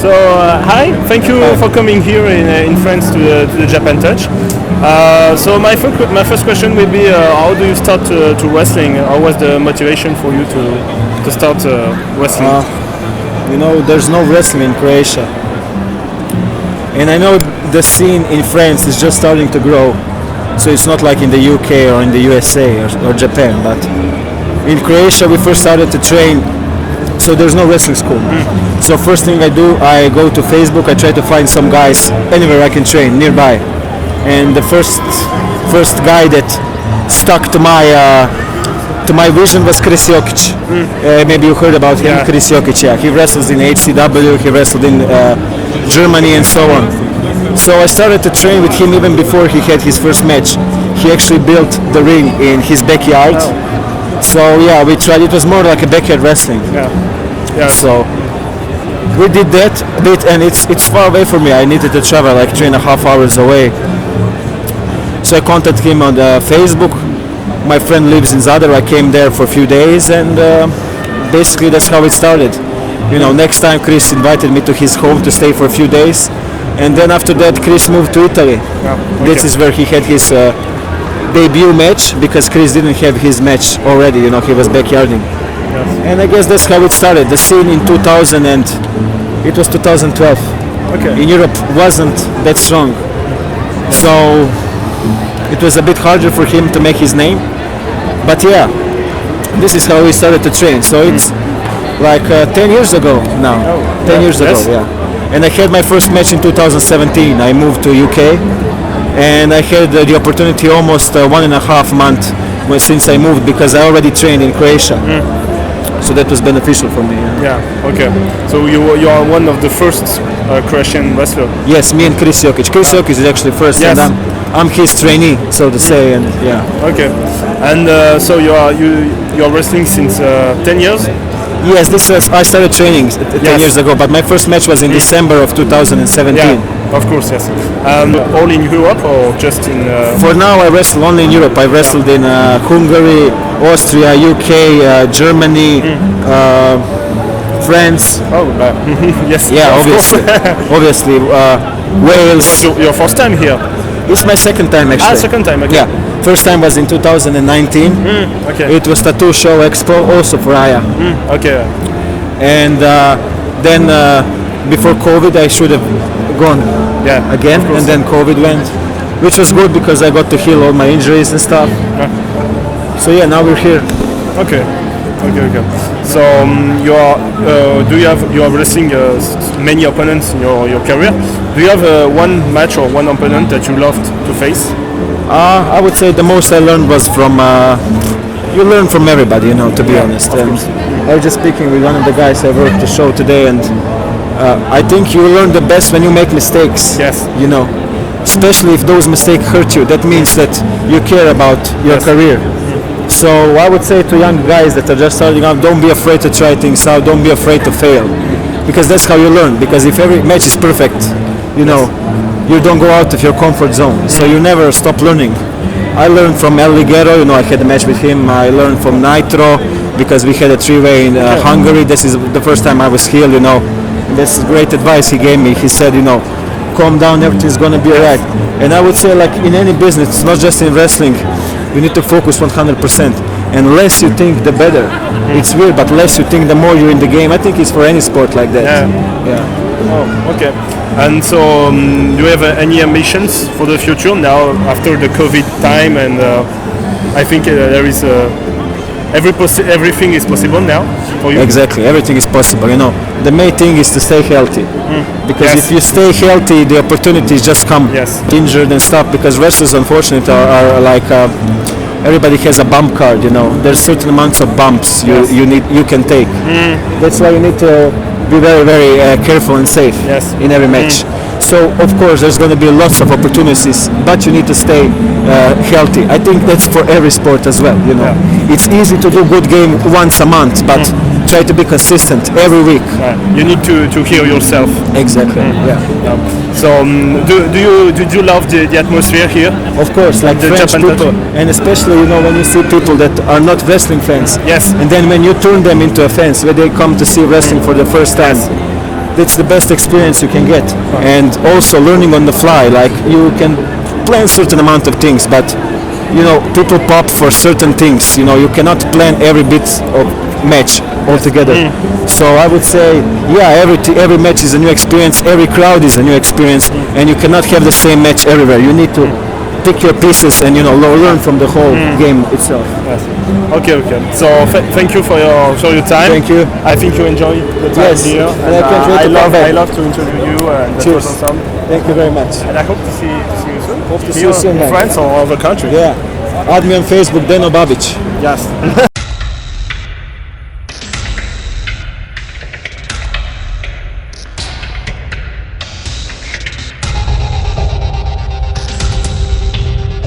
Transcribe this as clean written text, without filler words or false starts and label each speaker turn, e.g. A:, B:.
A: So hi, thank you for coming here in France to the Japan Touch. So my first question will be how do you start to wrestling? How was the motivation for you to start wrestling?
B: There's no wrestling in Croatia, and I know the scene in France is just starting to grow. So it's not like in the UK or in the USA or Japan, but in Croatia we first started to train. So there's no wrestling school. So first thing I do, I go to Facebook. I try to find some guys anywhere I can train nearby. And the first guy that stuck to my vision was Chris Jokic. Maybe you heard about him,
A: Yeah.
B: Chris Jokic. Yeah, he wrestles in HCW. He wrestled in Germany and so on. So I started to train with him even before he had his first match. He actually built the ring in his backyard. So yeah, we tried. It was more like a backyard wrestling.
A: Yeah.
B: So we did that a bit, and it's far away from me. I needed to travel like 3.5 hours away. So I contacted him on Facebook. My friend lives in Zadar. I came there for a few days, and basically that's how it started. Next time Chris invited me to his home to stay for a few days, and then after that Chris moved to Italy. This is where he had his debut match, because Chris didn't have his match already. He was backyarding. And I guess that's how it started. The scene in 2000 and it was 2012. In Europe wasn't that strong, so it was a bit harder for him to make his name. But yeah, this is how we started to train. So it's like 10 years ago now. 10 years ago, yeah. And I had my first match in 2017. I moved to UK, and I had the opportunity almost 1.5 months since I moved, because I already trained in Croatia. So that was beneficial for me.
A: Yeah. Okay. So you are one of the first Croatian wrestler.
B: Yes, me and Chris Jokic. Chris Jokic is actually first,
A: Yes.
B: and I'm his trainee, so to say. And yeah.
A: Okay. And so you are wrestling since 10 years.
B: Yes, I started training 10 years ago, but my first match was in December of 2017.
A: Yeah, of course, yes. All in Europe or just in?
B: For now, I wrestle only in Europe. I wrestled in Hungary, Austria, UK, Germany, France.
A: Oh, yes.
B: Yeah,
A: of
B: obviously.
A: course.
B: Obviously, Wales.
A: Your first time here?
B: It's my second time actually.
A: Second time. Okay.
B: Yeah, first time was in 2019.
A: Okay.
B: It was Tattoo Show Expo, also for Aya.
A: Okay.
B: And then before COVID, I should have gone again, and then COVID went, which was good because I got to heal all my injuries and stuff. So yeah, now we're here.
A: Okay. So you are wrestling many opponents in your career. Do you have one match or one opponent that you loved to face?
B: I would say the most I learned was from. You learn from everybody, to be honest. And I was just speaking with one of the guys I worked the show today, and I think you learn the best when you make mistakes.
A: Yes.
B: Especially if those mistakes hurt you. That means that you care about your career. So I would say to young guys that are just starting out, don't be afraid to try things out. Don't be afraid to fail, because that's how you learn. Because if every match is perfect, you don't go out of your comfort zone. So you never stop learning. I learned from El Ligero. I had a match with him. I learned from Nitro, because we had a three-way in Hungary. This is the first time I was healed. That's great advice he gave me. He said, calm down, everything's gonna be alright. And I would say, like in any business, it's not just in wrestling, you need to focus 100%. And less you think, the better. It's weird, but less you think, the more you're in the game. I think it's for any sport like that.
A: Yeah. Oh, okay. And so, do you have any ambitions for the future now after the COVID time? And I think there is everything is possible now for you.
B: Exactly, everything is possible. The main thing is to stay healthy, because if you stay healthy, the opportunities just come. Injured and stuff, because wrestlers, unfortunately, are like everybody has a bump card. There's certain amounts of bumps you can take. That's why you need to be very, very careful and safe in every match. So of course there's going to be lots of opportunities, but you need to stay healthy. I think that's for every sport as well. It's easy to do good game once a month, but try to be consistent every week.
A: You need to heal yourself.
B: Exactly.
A: So did you love the atmosphere here?
B: Of course, like
A: the
B: French
A: Japan
B: people,
A: Touch?
B: and especially when you see people that are not wrestling fans.
A: Yes.
B: And then when you turn them into a fans, when they come to see wrestling for the first time, that's the best experience you can get. And also learning on the fly, like you can plan certain amount of things, but you know, people pop for certain things. You know, you cannot plan every bit of match altogether. So I would say, yeah, every match is a new experience, every crowd is a new experience, and you cannot have the same match everywhere. You need to pick your pieces and, you know, learn from the whole game itself.
A: Yes. Okay. So thank you for your time.
B: Thank you.
A: I think you enjoy the time
B: Yes.
A: here.
B: And I can't wait to come back.
A: I love to interview you, and that
B: Cheers.
A: was awesome.
B: Thank you very much.
A: And I hope to see you soon.
B: Hope to see you soon,
A: in
B: man.
A: France or other countries.
B: Yeah. Add me on Facebook, Deno Babic.
A: Yes.